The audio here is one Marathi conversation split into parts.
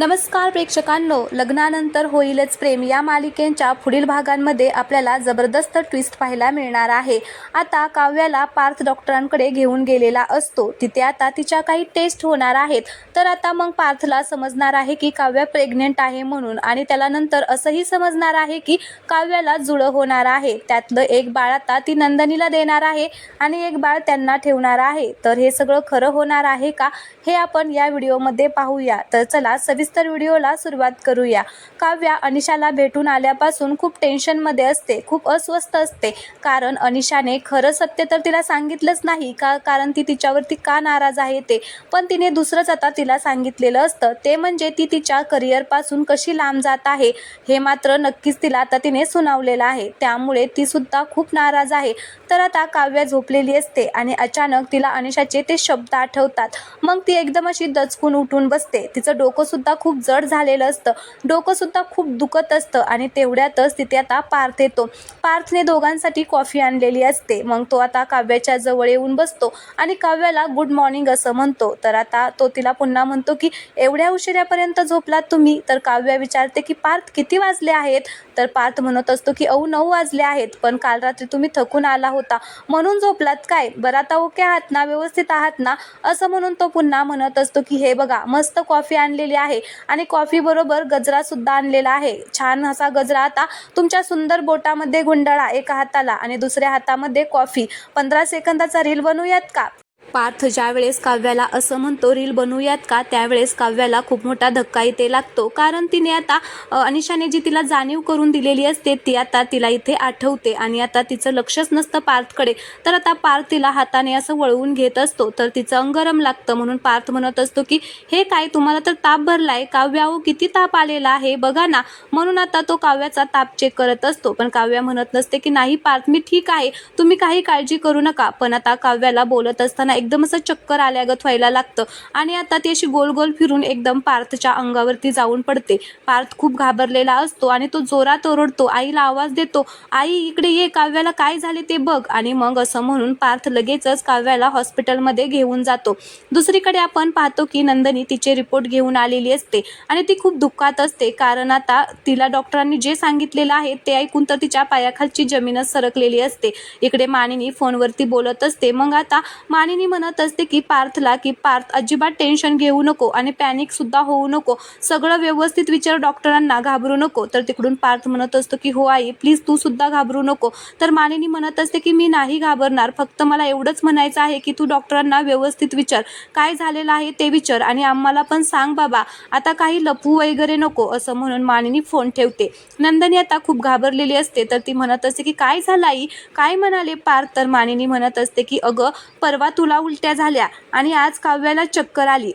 नमस्कार प्रेक्षकांनो, लग्नानंतर होईलच प्रेम या मालिकेच्या पुढील भागांमध्ये आपल्याला जबरदस्त ट्विस्ट पाहायला मिळणार आहे। आता काव्याला पार्थ डॉक्टरांकडे घेऊन गेलेला असतो। तिथे आता तिच्या काही टेस्ट होणार आहेत। तर आता मग पार्थला समजणार आहे की काव्या प्रेग्नेंट आहे म्हणून, आणि त्याला नंतर असंही समजणार आहे की काव्याला जुळं होणार आहे। त्यातलं एक बाळ आता ती नंदिनीला देणार आहे आणि एक बाळ त्यांना ठेवणार आहे। तर हे सगळं खरं होणार आहे का, हे आपण या व्हिडिओमध्ये पाहूया। तर चला सविस्तर व्हिडिओला सुरुवात करूया। काव्या अनिशाला भेटून आल्यापासून खूप टेन्शनमध्ये असते, खूप अस्वस्थ असते, कारण अनिशाने खरं सत्य तर तिला सांगितलंच नाही का, कारण ती तिच्यावरती का नाराज आहे ते, पण तिने दुसरंच आता तिला सांगितलेलं असतं, ते म्हणजे ती तिच्या करिअरपासून कशी लांब जात आहे हे मात्र नक्कीच तिला आता तिने सुनावलेलं आहे। त्यामुळे ती सुद्धा खूप नाराज आहे। तर आता काव्या झोपलेली असते आणि अचानक तिला अनिशाचे ते शब्द आठवतात। मग ती एकदम अशी दचकून उठून बसते। तिचं डोकं सुद्धा खूप जड झालेलं असतं, डोकं सुद्धा खूप दुखत असतं, आणि तेवढ्यातच तिथे आता पार्थ येतो। पार्थने दोघांसाठी कॉफी आणलेली असते। मग तो आता काव्याच्या जवळ येऊन बसतो आणि काव्याला गुड मॉर्निंग असं म्हणतो। तर आता तो तिला पुन्हा म्हणतो की एवढ्या उशिरापर्यंत झोपलात तुम्ही? तर काव्या विचारते की पार्थ किती वाजले आहेत? तर पार्थ म्हणत असतो की 9 वाजले आहेत, पण काल रात्री तुम्ही थकून आला होता म्हणून झोपलात काय? बरं आता ओके आहात ना, व्यवस्थित आहात ना? असं म्हणून तो पुन्हा म्हणत असतो की हे बघा, मस्त कॉफी आणलेली आहे आणि कॉफी बरोबर गजरा सुद्धा आणलेला आहे। छान असा गजरा आता तुमच्या सुंदर बोटामध्ये गुंडाळा एका हाताला आणि दुसऱ्या हातामध्ये कॉफी। 15 सेकंदाचा रील बनवूयात का? पार्थ ज्यावेळेस काव्याला असं म्हणतो रील बनवूयात का, त्यावेळेस काव्याला खूप मोठा धक्का इथे लागतो, कारण तिने आता अनिशाने जी तिला जाणीव करून दिलेली असते ती आता तिला इथे आठवते आणि आता तिचं लक्षच नसतं पार्थकडे। तर आता पार्थ तिला हाताने असं वळवून घेत असतो, तर तिचं अंग गरम लागतं, म्हणून पार्थ म्हणत असतो की हे काय, तुम्हाला तर ताप भरलाय काव्या, किती ताप आलेला आहे बघा ना। म्हणून आता तो काव्याचा ताप चेक करत असतो, पण काव्या म्हणत नसते की नाही पार्थ, मी ठीक आहे, तुम्ही काही काळजी करू नका। पण आता काव्याला बोलत असताना एकदम असं चक्कर आल्यागत व्हायला लागतं आणि आता ती अशी गोल गोल फिरून एकदम पार्थच्या अंगावरती जाऊन पडते। पार्थ खूप घाबरलेला असतो आणि तो जोरात ओरडतो, आईला आवाज देतो, आई इकडे ये, काव्याला काय झाले ते बघ। आणि मग असं म्हणून पार्थ लगेचच काव्याला हॉस्पिटलमध्ये घेऊन जातो। दुसरीकडे आपण पाहतो की नंदिनी तिचे रिपोर्ट घेऊन आलेली असते आणि ती खूप दुःखात असते, कारण आता तिला डॉक्टरांनी जे सांगितलेलं आहे ते ऐकून तर तिच्या पायाखालची जमीनच सरकलेली असते। इकडे मानिनी फोनवरती बोलत असते। मग आता मानिनी म्हणत असते की पार्थला की पार्थ अजिबात टेन्शन घेऊ नको आणि पॅनिक सुद्धा होऊ नको, सगळं व्यवस्थित विचार डॉक्टरांना, घाबरू नको। तर तिकडून पार्थ म्हणत असतो की हो आई प्लीज तू सुद्धा घाबरू नको। तर मानिनी म्हणत असते की मी नाही घाबरणार, फक्त मला एवढंच म्हणायचं आहे की तू डॉक्टरांना व्यवस्थित विचार, काय झालेलं आहे ते विचार, आणि आम्हाला पण सांग बाबा, आता काही लपू वगैरे नको। असं म्हणून मानिनी फोन ठेवते। नंदिनी आता खूप घाबरलेली असते, तर ती म्हणत असते की काय झालं आई, काय म्हणाले पार्थ? तर मानिनी म्हणत असते की अगं परवा तुला उलट्या झाल्या आणि आज काव्याला चक्कर आली।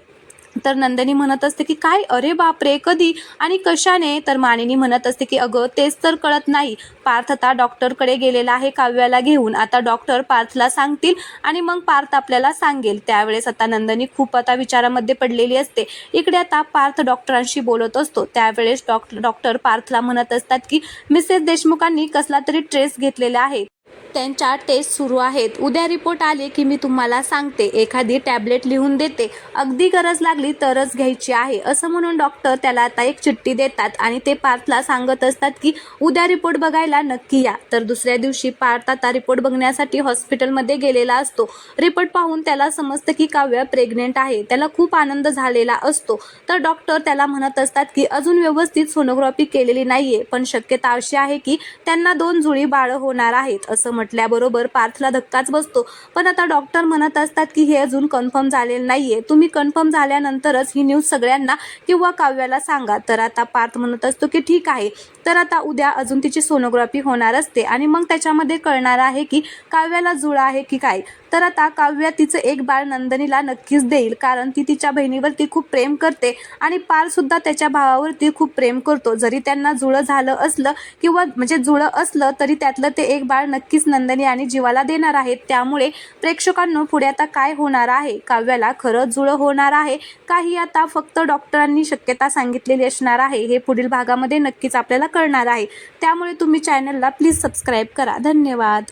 तर नंदिनी म्हणत असते की काय, अरे बापरे, कधी आणि कशाने? तर मानिनी म्हणत असते की अगं तेच तर कळत नाही, पार्थ आता डॉक्टरकडे गेलेला आहे काव्याला घेऊन, आता डॉक्टर पार्थला सांगतील आणि मग पार्थ आपल्याला सांगेल। त्यावेळेस आता नंदिनी खूप आता विचारामध्ये पडलेली असते। इकडे आता पार्थ डॉक्टरांशी बोलत असतो, त्यावेळेस डॉक्टर पार्थला म्हणत असतात की मिसेस देशमुखांनी कसला तरी ट्रेस घेतलेला आहे, त्यांच्या टेस्ट सुरू आहेत, उद्या रिपोर्ट आले की मी तुम्हाला सांगते, एखादी टॅबलेट लिहून देते, अगदी गरज लागली तरच घ्यायची आहे। असं म्हणून डॉक्टर त्याला आता एक चिठ्ठी देतात आणि ते पार्थला सांगत असतात की उद्या रिपोर्ट बघायला नक्की या। तर दुसऱ्या दिवशी पार्थ आता रिपोर्ट बघण्यासाठी हॉस्पिटलमध्ये गेलेला असतो। रिपोर्ट पाहून त्याला समजतं की काव्या प्रेग्नेंट आहे, त्याला खूप आनंद झालेला असतो। तर डॉक्टर त्याला म्हणत असतात की अजून व्यवस्थित सोनोग्राफी केलेली नाहीये, पण शक्यता अशी आहे की त्यांना 2 जुळी बाळं होणार आहेत। असं म्हटल्याबरोबर पार्थला धक्काच बसतो, पण आता डॉक्टर म्हणत असतात की हे अजून कन्फर्म झालेलं नाहीये, तुम्ही कन्फर्म झाल्यानंतरच ही न्यूज सगळ्यांना किंवा काव्याला सांगा। तर आता पार्थ म्हणत असतो की ठीक आहे। तर आता उद्या अजून तिची सोनोग्राफी होणार असते आणि मग त्याच्यामध्ये कळणार आहे की काव्याला जुळं आहे की काय। तर आता काव्या तिचं एक बाळ नंदिनीला नक्कीच देईल, कारण ती तिच्या बहिणीवरती खूप प्रेम करते आणि पार्थ सुद्धा त्याच्या भावावरती खूप प्रेम करतो। जरी त्यांना जुळं झालं असलं किंवा म्हणजे जुळं असलं तरी त्यातलं ते एक बाळ नक्कीच नंदिनी आणि जीवाला देणार आहेत। त्यामुळे प्रेक्षकांनो पुढे आता काय होणार आहे, काव्याला खरंच जुळं होणार आहे काही आता फक्त डॉक्टरांनी शक्यता सांगितलेली असणार आहे, हे पुढील भागामध्ये नक्कीच आपल्याला कळणार आहे। त्यामुळे तुम्ही चॅनलला प्लीज सबस्क्राईब करा। धन्यवाद।